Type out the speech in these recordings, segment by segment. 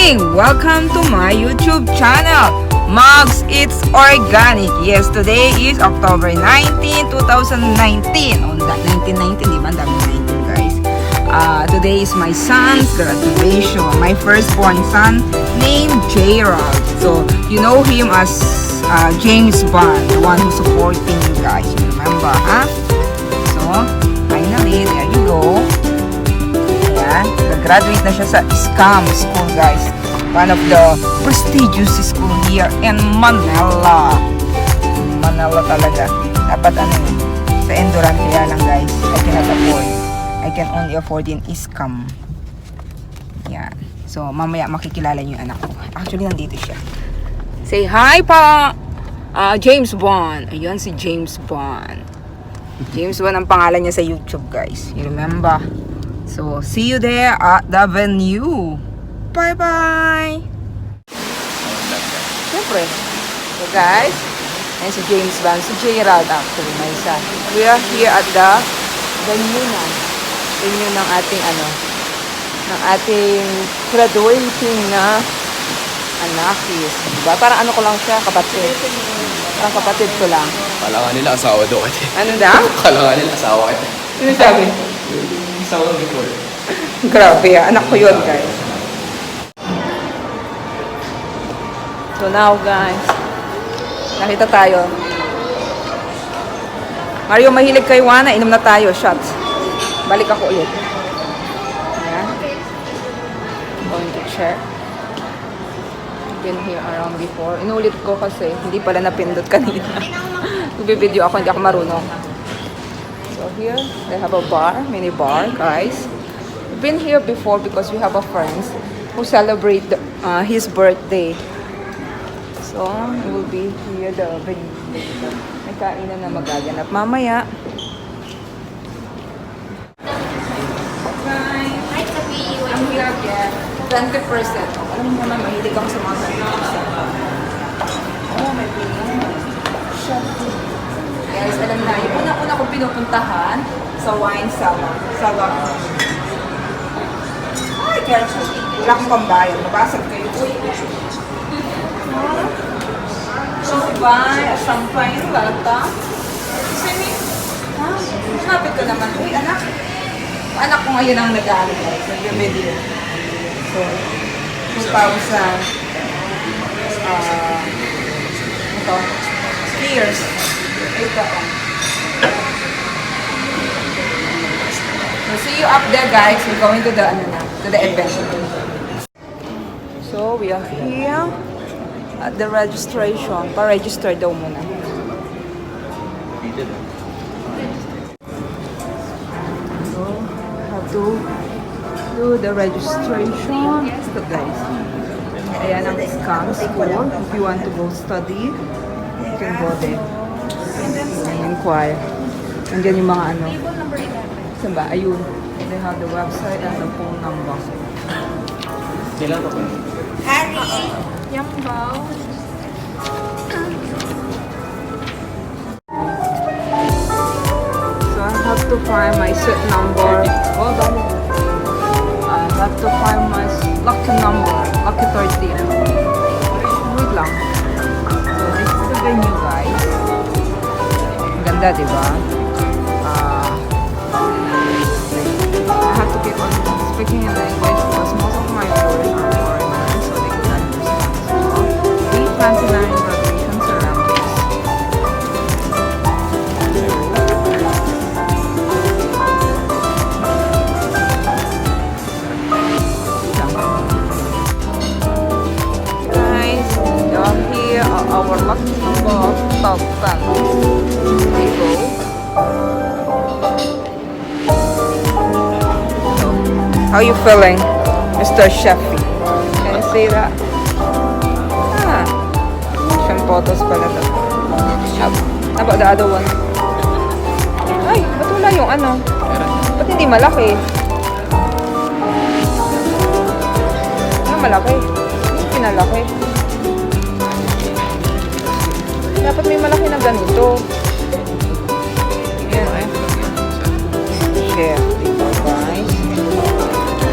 morning! Welcome to my YouTube channel, Mugs It's Organic. Yes, today is October 19, 2019. Oh, 1919, di ba? Ang dami 19, guys. Today is my son's graduation. My firstborn son named Jayrald. So, you know him as James Bond, the one who's supporting you guys. You remember, huh? So, finally, there you go. Ayan, nag-graduate na siya sa ISCAHM School, guys. One of the prestigious school here in Manila. Manila talaga. Dapat sa Enduran kaya lang, guys. I cannot afford. I can only afford in ISCAHM. Yan. So, mamaya makikilala niyo yung anak ko. Actually, nandito siya. Say hi pa! James Bond. Ayun si James Bond. James Bond ang pangalan niya sa YouTube, guys. You remember? So, see you there at the venue. Bye-bye! Siyempre. So, guys, and si James Bond, si Jayrald actually, my son. We are here at the venue na. Venue ng ating, ng ating graduating na anak. Yes. Diba? Parang ko lang siya, kapatid. Parang kapatid ko lang. Kala nga nila asawa daw kasi. Ano daw? Kala nga nila asawa kasi. Sino sabi? Asawa before. Grabe, anak ko yun, guys. So now, guys, nakita tayo. Mario, mahilig kay Juana. Inom na tayo, shots. Balik ako ulit. Ayan. Going to check. Been here around before. Inulit ko kasi hindi pala napindot kanina. Nagbibideo ako, hindi ako marunong. So here, they have a bar, mini bar, guys. We've been here before because we have a friend who celebrate his birthday. So, we will be here the venue. May kainan na magaganap mamaya. Nice to meet you. I'm here again. 20%. Alam mo naman, mahilig ako sa mga 20%. Oh, may Pinoy. Guys, alam na, yung una-una kong pinupuntahan sa wine salon. Ay, careful. Wala akong pambayan. Mabasag kayo. Uy. So, buy a champagne lata. Sini? Ha? Hanapit ko naman. Uy, anak. Anak ko ngayon ang nag-aaral, guys. Nag-video. So, 2,000 ito, years. Ito. So, see you up there, guys. We're going to the, event. So, we are here at the registration. Pa-register daw muna. So, have to do the registration. So, guys. Ayan ang ISCAHM School. If you want to go study, you can go there. Inquire. Nandiyan yung mga Saan ba? Ayun. They have the website and the phone number. Kailan pa? Harry. Yang bao. So I have to find my seat number. Hold on. I have to find my lucky number. Lucky 13. Wait lang. So this is the venue, guys. Ang ganda, diba? I have to keep on speaking in English because most of my viewers are foreigners, so they can understand. So, we plan to learn graduation ceremonies. Guys, down here are our lucky number of top 10. There you go. How are you feeling, Mr. Sheffy? Can you see that? Siyang photos pala to. How about the other one? Ay, ba't wala yung Ba't hindi malaki? Ano malaki? Hindi pinalaki. Dapat may malaki na ganito. Yan Sheffy, guys.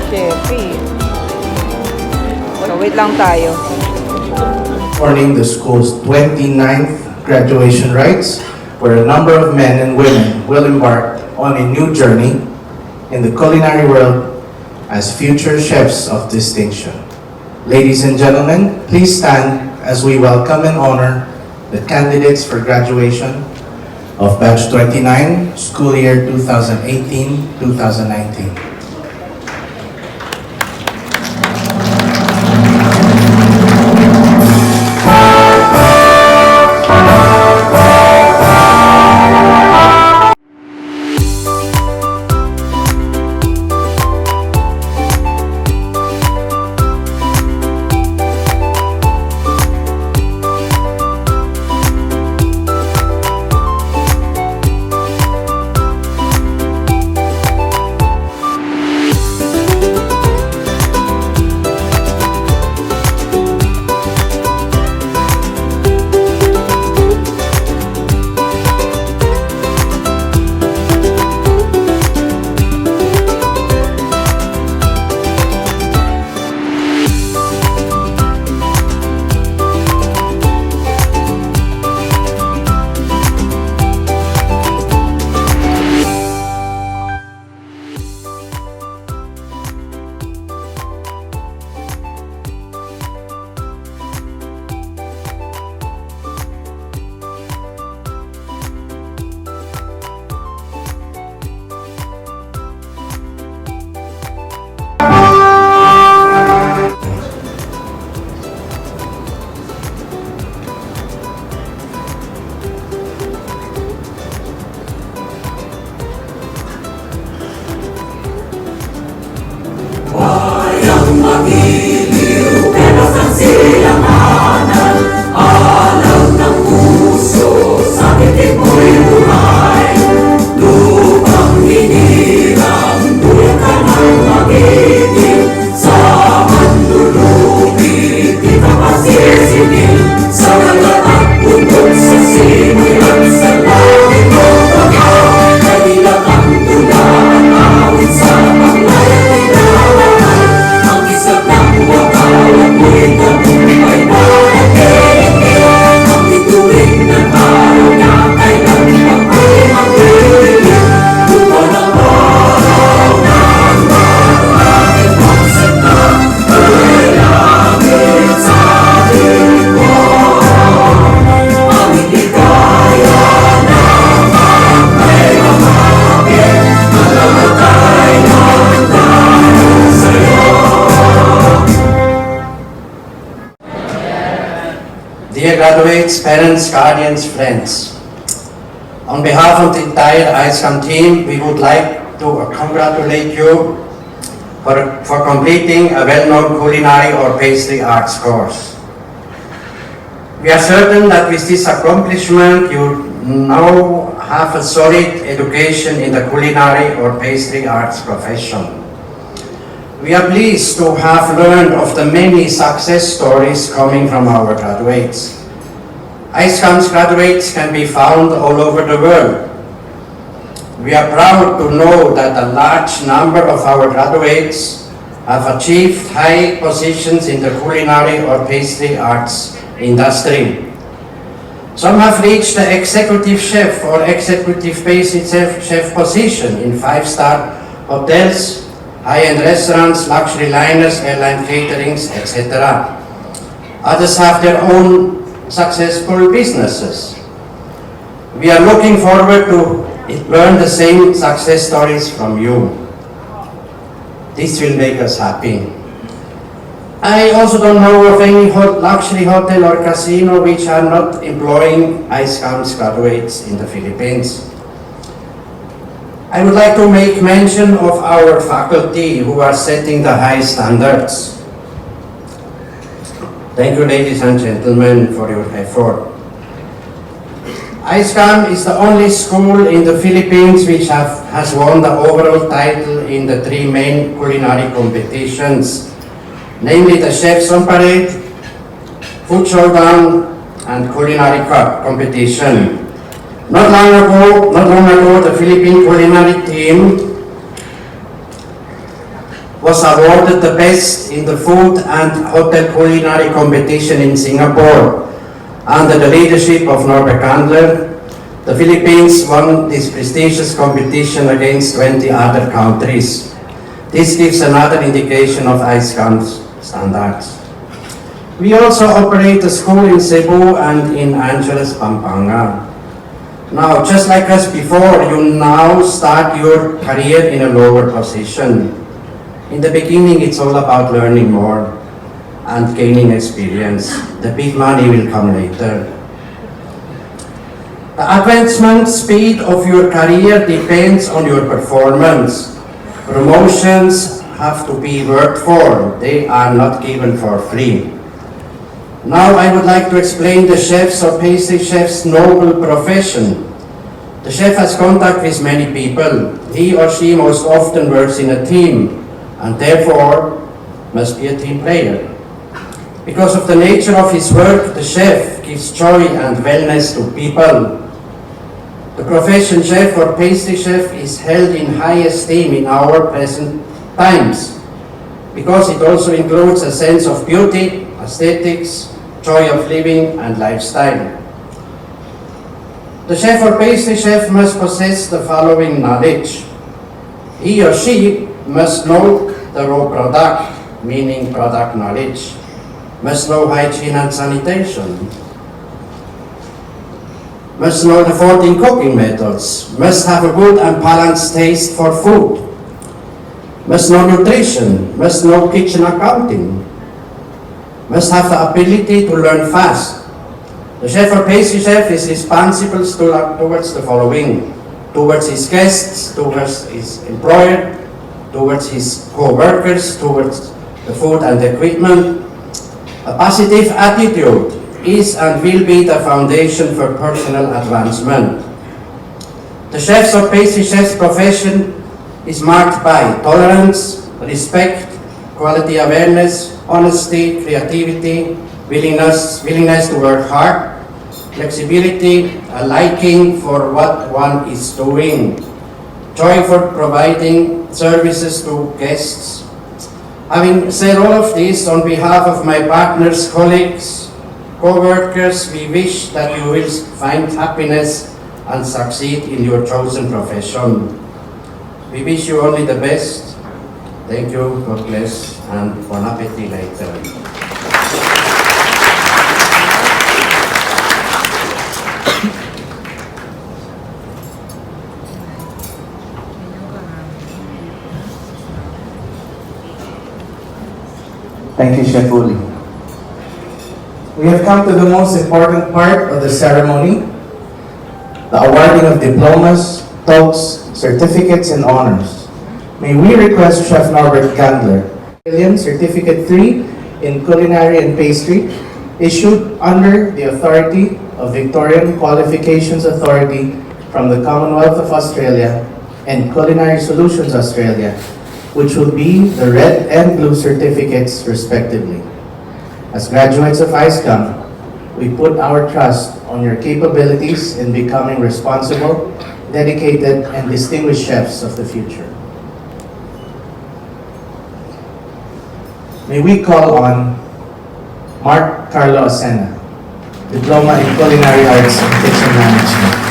Sheffy. So wait lang tayo. Morning, the school's 29th graduation rites, where a number of men and women will embark on a new journey in the culinary world as future chefs of distinction. Ladies and gentlemen, please stand as we welcome and honor the candidates for graduation of Batch 29, school year 2018-2019. Dear graduates, parents, guardians, friends, on behalf of the entire ISCAHM team, we would like to congratulate you for completing a well-known culinary or pastry arts course. We are certain that with this accomplishment, you now have a solid education in the culinary or pastry arts profession. We are pleased to have learned of the many success stories coming from our graduates. ISCAHM's graduates can be found all over the world. We are proud to know that a large number of our graduates have achieved high positions in the culinary or pastry arts industry. Some have reached the executive chef or executive pastry chef position in 5-star hotels, high-end restaurants, luxury liners, airline caterings, etc. Others have their own successful businesses. We are looking forward to learn the same success stories from you. This will make us happy. I also don't know of any luxury hotel or casino which are not employing ISCAHM's graduates in the Philippines. I would like to make mention of our faculty who are setting the high standards. Thank you, ladies and gentlemen, for your effort. ISCAHM is the only school in the Philippines which has won the overall title in the 3 main culinary competitions, namely the Chefs on Parade, Food Showdown, and Culinary Cup competition. Not long ago, the Philippine culinary team was awarded the best in the food and hotel culinary competition in Singapore. Under the leadership of Norbert Candler, the Philippines won this prestigious competition against 20 other countries. This gives another indication of ISCAHM's standards. We also operate a school in Cebu and in Angeles, Pampanga. Now, just like us before, you now start your career in a lower position. In the beginning, it's all about learning more and gaining experience. The big money will come later. The advancement speed of your career depends on your performance. Promotions have to be worked for. They are not given for free. Now I would like to explain the chef's or pastry chef's noble profession. The chef has contact with many people. He or she most often works in a team and therefore must be a team player. Because of the nature of his work, the chef gives joy and wellness to people. The profession chef or pastry chef is held in high esteem in our present times because it also includes a sense of beauty, aesthetics, joy of living and lifestyle. The chef or pastry chef must possess the following knowledge. He or she must know the raw product, meaning product knowledge, must know hygiene and sanitation, must know the 14 cooking methods, must have a good and balanced taste for food, must know nutrition, must know kitchen accounting, must have the ability to learn fast. The chef or pastry chef is responsible towards the following: towards his guests, towards his employer, towards his co-workers, towards the food and equipment. A positive attitude is and will be the foundation for personal advancement. The chef's or pastry chef's profession is marked by tolerance, respect, quality awareness, honesty, creativity, willingness to work hard, flexibility, a liking for what one is doing, joy for providing services to guests. Having said all of this, on behalf of my partners, colleagues, co-workers, we wish that you will find happiness and succeed in your chosen profession. We wish you only the best. Thank you, God bless, and bon appetit later. Thank you, Chef Uli. We have come to the most important part of the ceremony, the awarding of diplomas, toques, certificates, and honors. May we request Chef Norbert Candler, Certificate 3 in Culinary and Pastry, issued under the authority of Victorian Qualifications Authority from the Commonwealth of Australia and Culinary Solutions Australia, which will be the red and blue certificates respectively. As graduates of ISCAHM, we put our trust on your capabilities in becoming responsible, dedicated, and distinguished chefs of the future. May we call on Mark Carlo Asena, Diploma in Culinary Arts and Kitchen Management.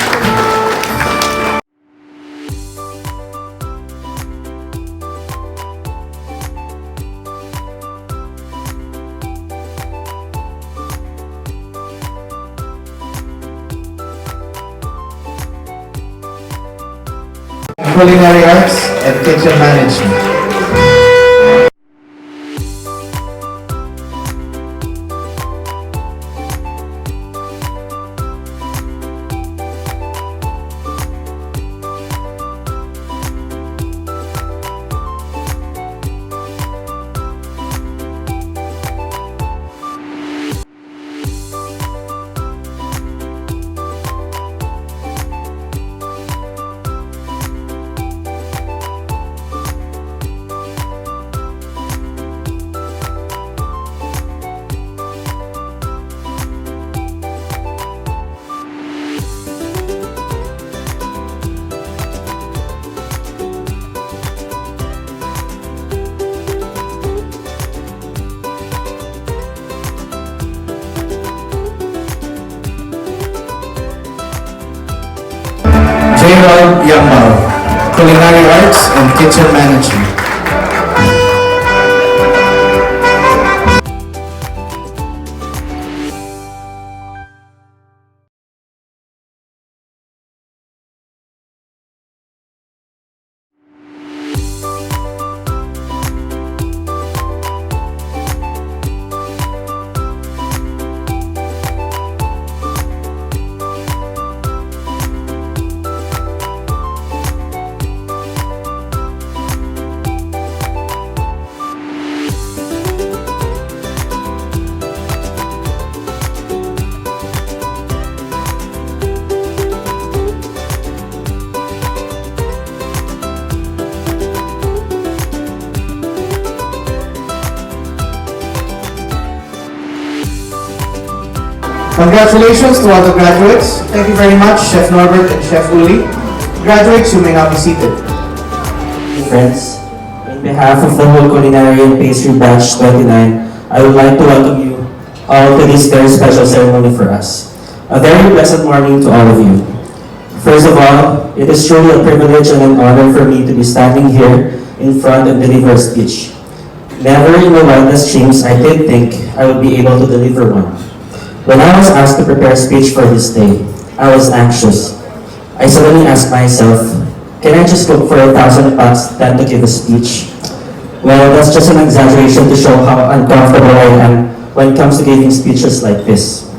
Culinary Arts and Kitchen Management. Yambao, Culinary Arts and Kitchen Management. Congratulations to all the graduates. Thank you very much, Chef Norbert and Chef Uli. Graduates, you may now be seated. Friends, on behalf of the whole Culinary and Pastry Batch 29, I would like to welcome you all to this very special ceremony for us. A very blessed morning to all of you. First of all, it is truly a privilege and an honor for me to be standing here in front and deliver a speech. Never in my wildest dreams I did think I would be able to deliver one. When I was asked to prepare a speech for this day, I was anxious. I suddenly asked myself, can I just cook for 1,000 pots than to give a speech? Well, that's just an exaggeration to show how uncomfortable I am when it comes to giving speeches like this.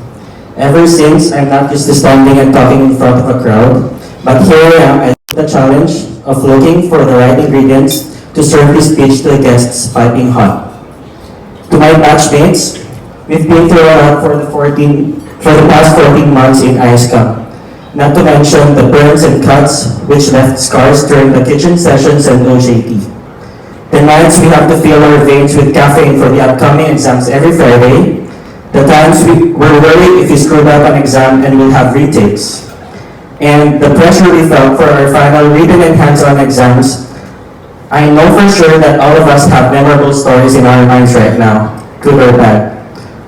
Ever since, I'm not used to standing and talking in front of a crowd, but here I am at the challenge of looking for the right ingredients to serve this speech to the guests piping hot. To my batchmates, we've been through a lot for the past 14 months in ISCAHM. Not to mention the burns and cuts which left scars during the kitchen sessions and OJT. The nights we have to fill our veins with caffeine for the upcoming exams every Friday. The times we're worried if we screwed up an exam and we'll have retakes. And the pressure we felt for our final written and hands-on exams. I know for sure that all of us have memorable stories in our minds right now, good or bad.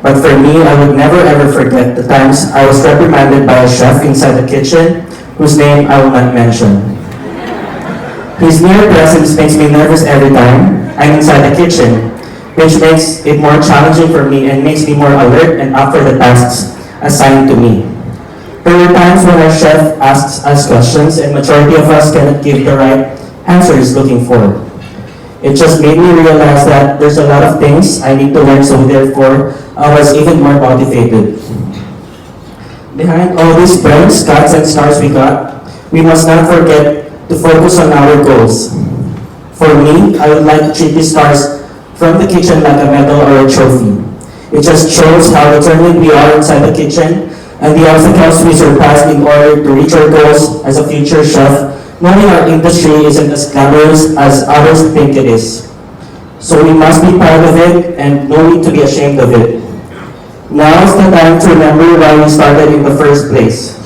But for me, I would never ever forget the times I was reprimanded by a chef inside the kitchen, whose name I will not mention. His mere presence makes me nervous every time I'm inside the kitchen, which makes it more challenging for me and makes me more alert and up for the tasks assigned to me. There were times when our chef asks us questions and majority of us cannot give the right answer he's looking for. It just made me realize that there's a lot of things I need to learn, so therefore I was even more motivated. Behind all these burns, cuts, and scars we got, we must not forget to focus on our goals. For me, I would like to treat these scars from the kitchen like a medal or a trophy. It just shows how determined we are inside the kitchen and the obstacles we surpassed in order to reach our goals as a future chef, knowing our industry isn't as glamorous as others think it is. So we must be proud of it and no need to be ashamed of it. Now is the time to remember why we started in the first place.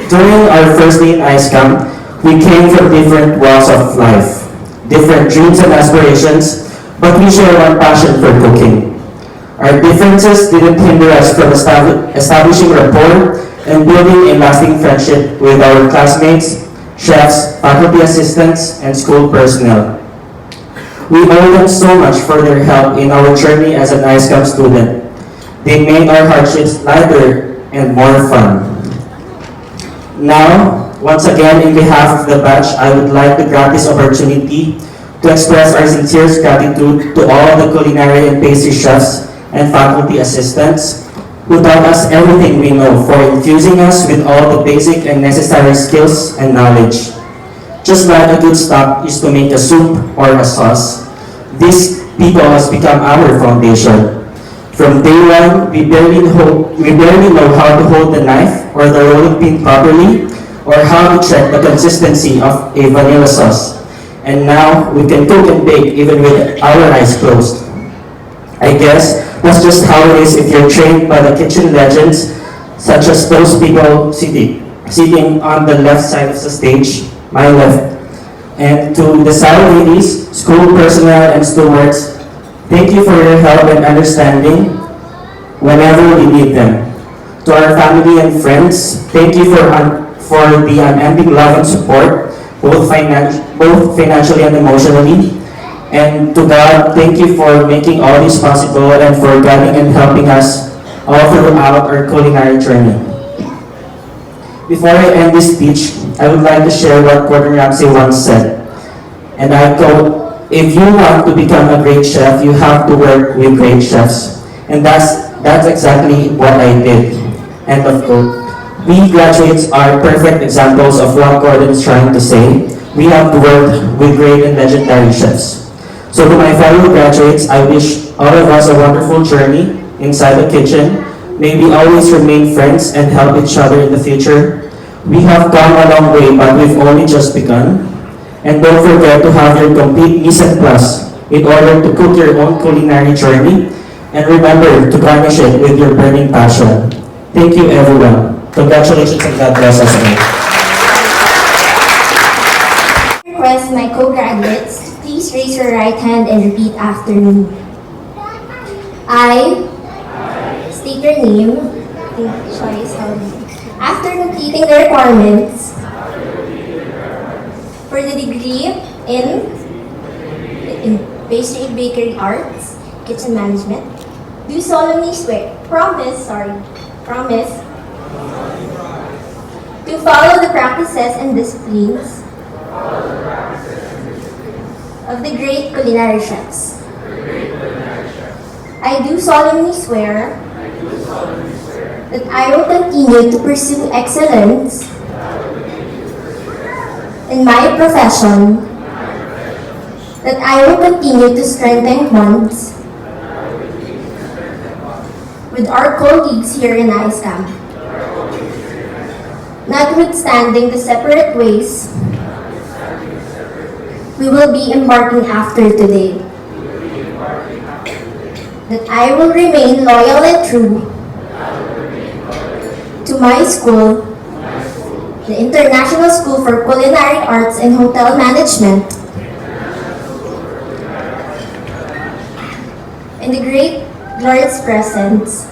During our first day in ISCAHM, we came from different walks of life, different dreams and aspirations, but we share one passion for cooking. Our differences didn't hinder us from establishing rapport and building a lasting friendship with our classmates, chefs, faculty assistants, and school personnel. We owe them so much for their help in our journey as an ISCAHM student. They made our hardships lighter and more fun. Now, once again, in behalf of the batch, I would like to grab this opportunity to express our sincerest gratitude to all the culinary and pastry chefs and faculty assistants who taught us everything we know for infusing us with all the basic and necessary skills and knowledge. Just like a good stock is to make a soup or a sauce, these people has become our foundation. From day one, we barely know how to hold the knife or the rolling pin properly, or how to check the consistency of a vanilla sauce. And now, we can cook and bake even with our eyes closed. I guess that's just how it is if you're trained by the kitchen legends, such as those people sitting on the left side of the stage, my left. And to the side ladies, school personnel, and stewards, thank you for your help and understanding whenever we need them. To our family and friends, thank you for the unending love and support both financially and emotionally. And to God, thank you for making all this possible and for guiding and helping us all throughout our culinary journey. Before I end this speech, I would like to share what Gordon Ramsay once said. And I quote, "If you want to become a great chef, you have to work with great chefs." And that's exactly what I did. End of quote. We graduates are perfect examples of what Gordon is trying to say. We have to work with great and legendary chefs. So to my fellow graduates, I wish all of us a wonderful journey inside the kitchen. May we always remain friends and help each other in the future. We have come a long way, but we've only just begun. And don't forget to have your complete mise en place in order to cook your own culinary journey. And remember to garnish it with your burning passion. Thank you, everyone. Congratulations and God bless us all. Request my co-graduates to please raise your right hand and repeat after me. I state your name. After completing the requirements for the degree in Pastry Bakery Arts, Kitchen Management, do solemnly swear, promise to follow the practices and disciplines of the great culinary chefs. I do solemnly swear that I will continue to pursue excellence in my profession, that I will continue to strengthen bonds with our colleagues here in ISCAHM, notwithstanding the separate ways we will be embarking after today, that I will remain loyal and true to my school, the International School for Culinary Arts and Hotel Management, in the great Lord's presence,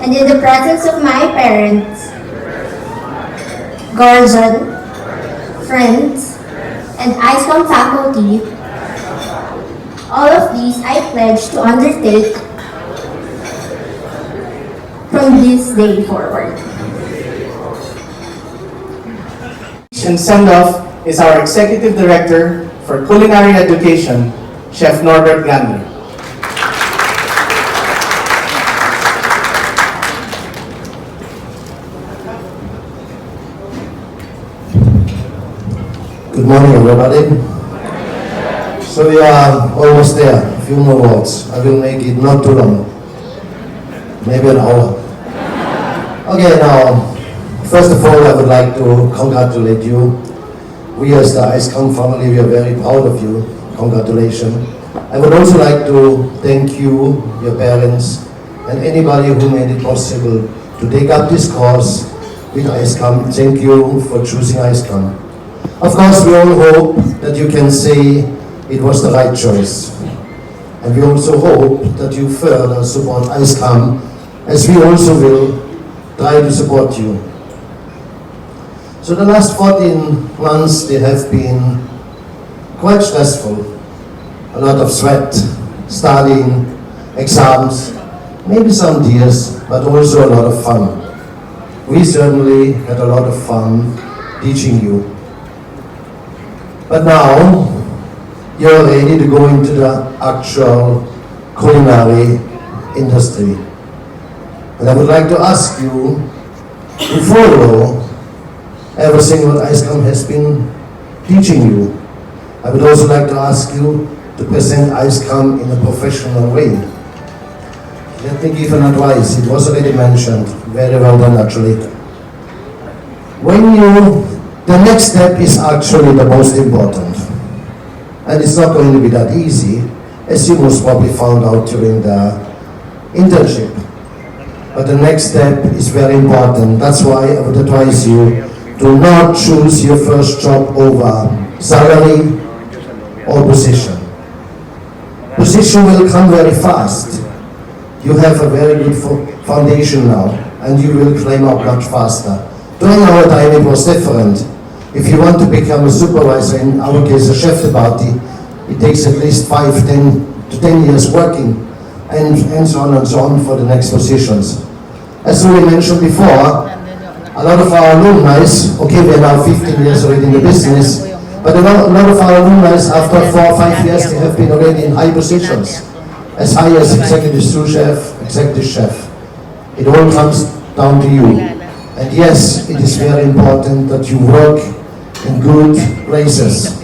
and in the presence of my parents, guardian, friends, and ISCAHM faculty. All of these I pledge to undertake from this day forward. And send-off is our Executive Director for Culinary Education, Chef Norbert Gandler. Good morning, everybody. So we are almost there. A few more words. I will make it not too long. Maybe an hour. Okay, now, first of all, I would like to congratulate you. We as the ISCAHM family, we are very proud of you. Congratulations. I would also like to thank you, your parents, and anybody who made it possible to take up this course with ISCAHM. Thank you for choosing ISCAHM. Of course, we all hope that you can say it was the right choice. And we also hope that you further support ISCAHM, as we also will try to support you. So the last 14 months, they have been quite stressful. A lot of sweat, studying, exams, maybe some tears, but also a lot of fun. We certainly had a lot of fun teaching you. But now, you're ready to go into the actual culinary industry. And I would like to ask you to follow everything what ISCAHM has been teaching you. I would also like to ask you to present ISCAHM in a professional way. Let me give an advice. It was already mentioned. Very well done, actually. The next step is actually the most important. And it's not going to be that easy, as you most probably found out during the internship. But the next step is very important. That's why I would advise you to not choose your first job over salary or position. Position will come very fast. You have a very good foundation now, and you will climb up much faster. During our time it was different. If you want to become a supervisor, in our case a chef de partie, it takes at least 5, 10 to 10 years working, and so on for the next positions. As we mentioned before, a lot of our alumni, okay, we are now 15 years already in the business, but a lot of our alumni, after 4 or 5 years, they have been already in high positions, as high as executive sous chef, executive chef. It all comes down to you. And yes, it is very important that you work in good places.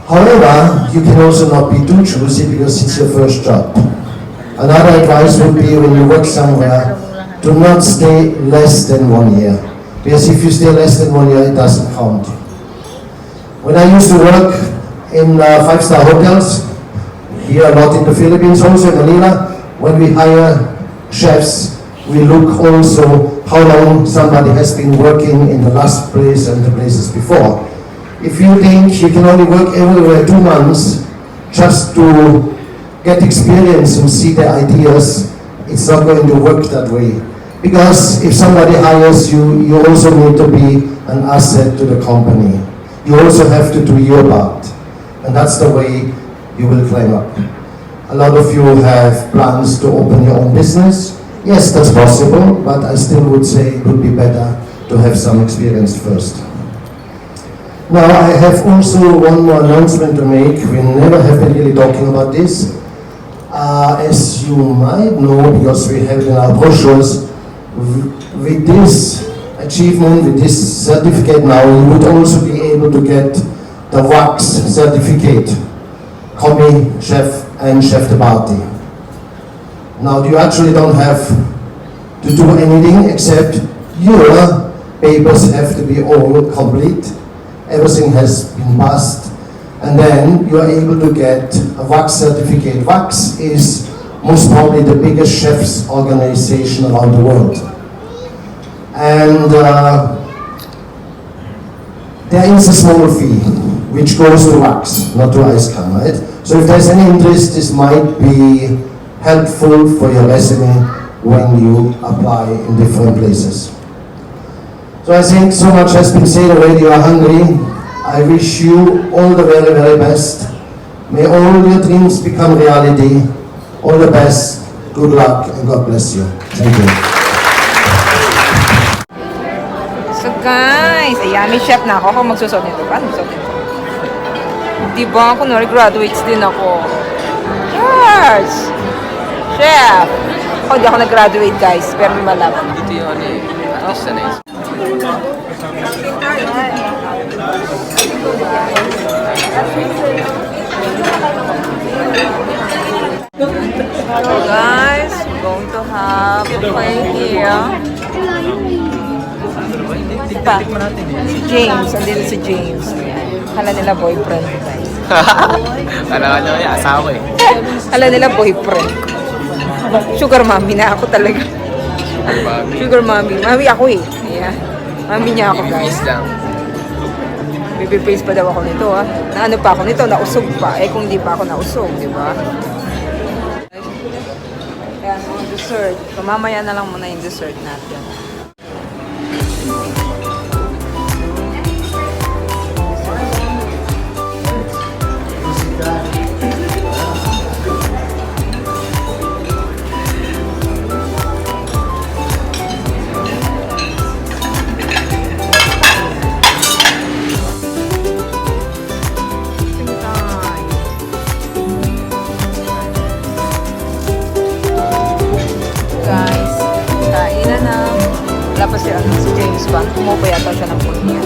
However, you can also not be too choosy because it's your first job. Another advice would be when you work somewhere, do not stay less than 1 year. Because if you stay less than 1 year, it doesn't count. When I used to work in 5-star hotels, here a lot in the Philippines, also in Manila, when we hire chefs, we look also how long somebody has been working in the last place and the places before. If you think you can only work everywhere 2 months just to get experience and see the ideas, it's not going to work that way. Because if somebody hires you, you also need to be an asset to the company. You also have to do your part. And that's the way you will climb up. A lot of you have plans to open your own business. Yes, that's possible, but I still would say it would be better to have some experience first. Now, I have also one more announcement to make. We never have been really talking about this. As you might know, because we have it in our brochures, with this achievement, with this certificate now, you would also be able to get the wax certificate, commis, chef, and chef de partie. Now, you actually don't have to do anything except your papers have to be all complete. Everything has been passed, and then you are able to get a wax certificate. Wax is most probably the biggest chefs organization around the world. And there is a small fee which goes to wax, not to ISCAHM, right? So if there's any interest, this might be helpful for your resume when you apply in different places. So I think so much has been said already. You are hungry. I wish you all the very, very best. May all your dreams become reality. All the best. Good luck and God bless you. Thank you. So guys, ayan, may chef na ako. Ako magsusot nito. Paano magsusot nito? Diba, kunwari graduates din ako. Yes! Chef! Ako, di ako nag-graduate guys, pero may malaman. Dito yung ano eh. Artist na yun. So guys, we're going to have a play here. Pa, si James, andito si James. Kala nila boyfriend ko guys. Kala yung asawa eh. Kala nila boyfriend ko. Sugar mommy na ako talaga. Sugar mommy. Mami ako eh. Yeah. Mami niya ako guys. lang. Baby face pa daw ako nito ha. Na ano pa ako nito, nausog pa. Eh kung di pa ako nausog, di ba? Ayan, mga dessert. So mamaya na lang muna yung dessert natin. Si James Bond, kumuha yata siya ng food niya.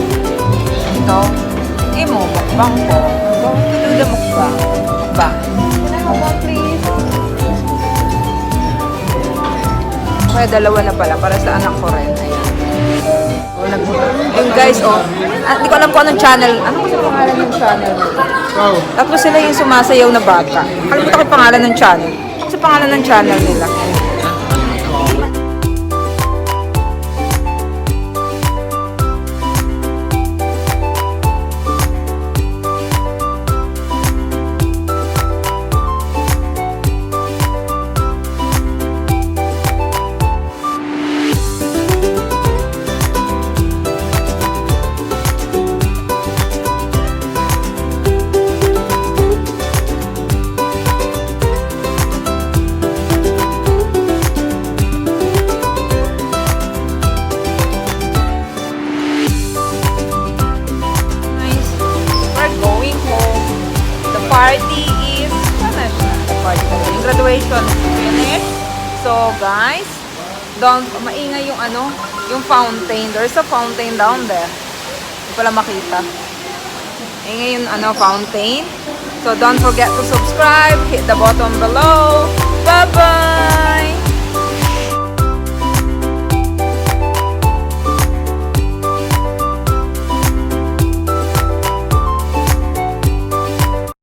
Ito, mukbang ko. Going to do the mukbang. Mukbang. Mukbang, please. Kaya dalawa na pala, para sa anak ko rin. Ayan. Ayun guys, hindi ko alam kung anong channel. Ano kasi pangalan ng channel? Tapos sila yung sumasayaw na bata. Kalimutan ko yung pangalan ng channel. Kasi pangalan ng channel nila. party is finished. Party talaga. Yung graduation finished. So, guys, don't, maingay yung ano, yung fountain. There's a fountain down there. Hindi pala makita. Ingay yung ano, fountain. So, don't forget to subscribe. Hit the button below. Bye-bye!